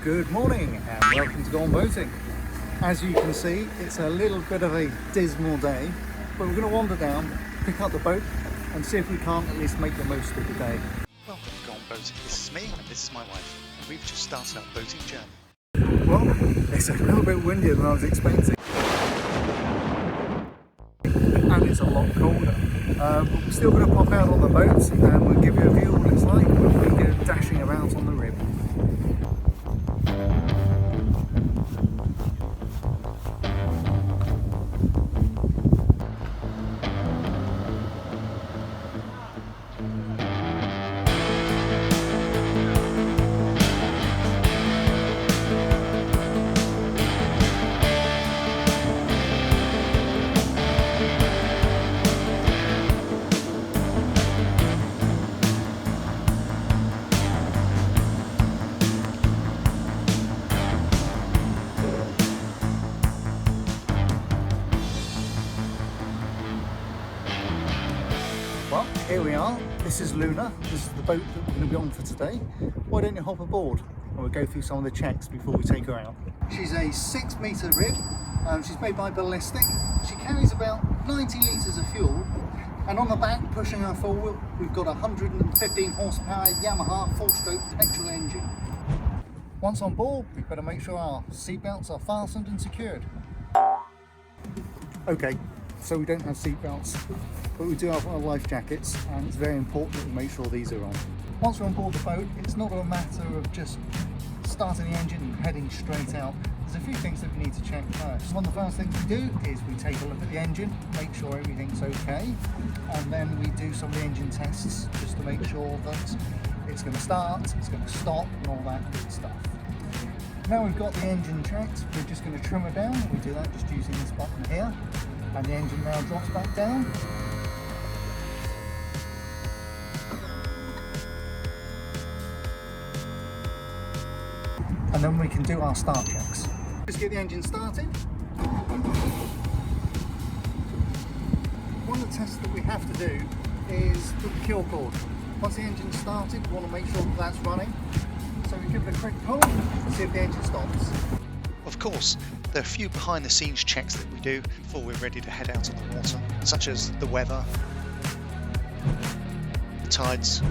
Good morning and welcome to Go On Boating. As you can see, it's a little bit of a dismal day, but we're going to wander down, pick up the boat and see if we can't at least make the most of the day. Welcome to Go On Boating. This is me and this is my wife, and we've just started our boating journey. Well, it's a little bit windier than I was expecting and it's a lot colder. But we're still going to pop out on the boat and we'll give you a view of what it's like when we go dashing about on the rib. Well, here we are. This is Luna. This is the boat that we're going to be on for today. Why don't you hop aboard and we'll go through some of the checks before we take her out. She's a 6-metre rib. She's made by Ballistic. She carries about 90 litres of fuel, and on the back, pushing her forward, we've got a 115 horsepower Yamaha 4-stroke petrol engine. Once on board, we've better make sure our seatbelts are fastened and secured. Okay, so we don't have seatbelts, but we do have our life jackets, and it's very important that we make sure these are on. Once we're on board the boat, it's not a matter of just starting the engine and heading straight out. There's a few things that we need to check first. One of the first things we do is we take a look at the engine, make sure everything's okay, and then we do some of the engine tests just to make sure that it's going to start, it's going to stop, and all that good stuff. Now we've got the engine checked, we're just going to trim her down. We do that just using this button here, and the engine now drops back down. And then we can do our start checks. Just get the engine started. One of the tests that we have to do is put the kill cord. Once the engine's started, we want to make sure that that's running. So we give it a quick pull and see if the engine stops. Of course, there are a few behind the scenes checks that we do before we're ready to head out on the water, such as the weather, the tides,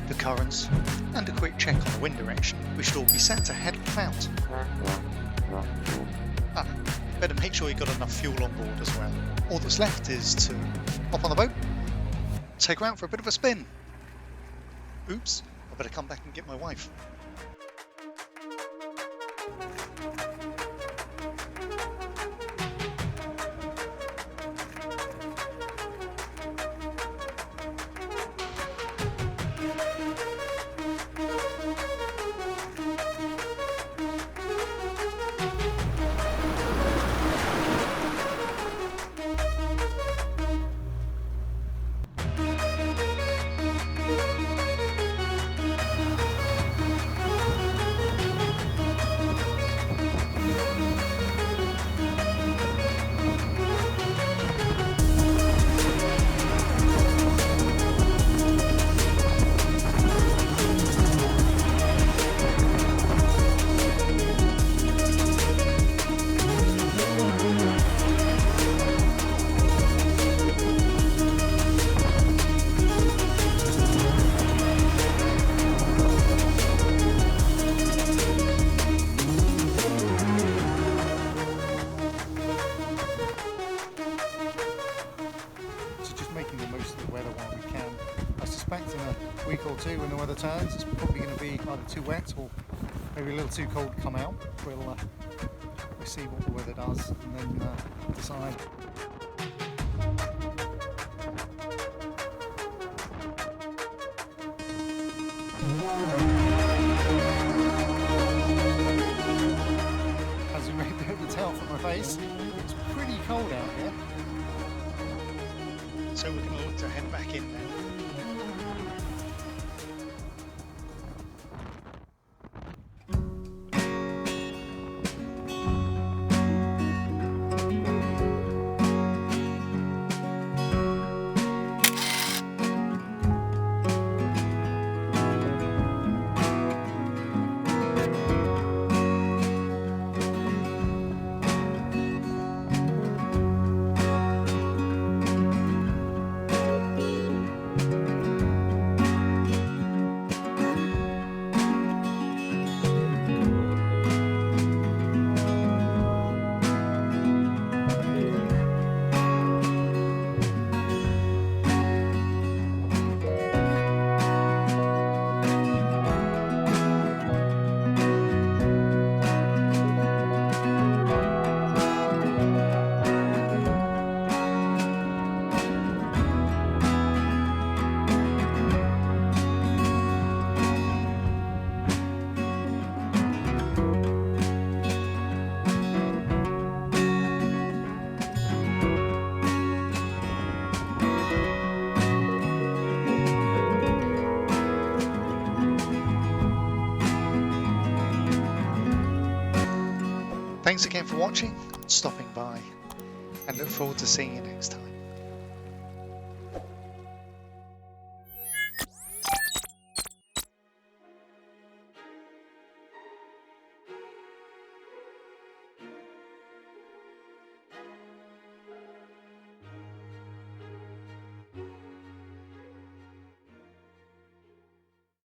the currents, and a quick check on the wind direction. We should all be set to head off out. Better make sure you've got enough fuel on board as well. All that's left is to hop on the boat, take her out for a bit of a spin. Oops, I better come back and get my wife. Making the most of the weather while we can. I suspect in a week or two when the weather turns, it's probably going to be either too wet or maybe a little too cold to come out. We'll see what the weather does and then decide. As you may be able to tell from my face, it's pretty cold out here. So we're going to look to head back in now. Thanks again for watching and stopping by, and look forward to seeing you next time.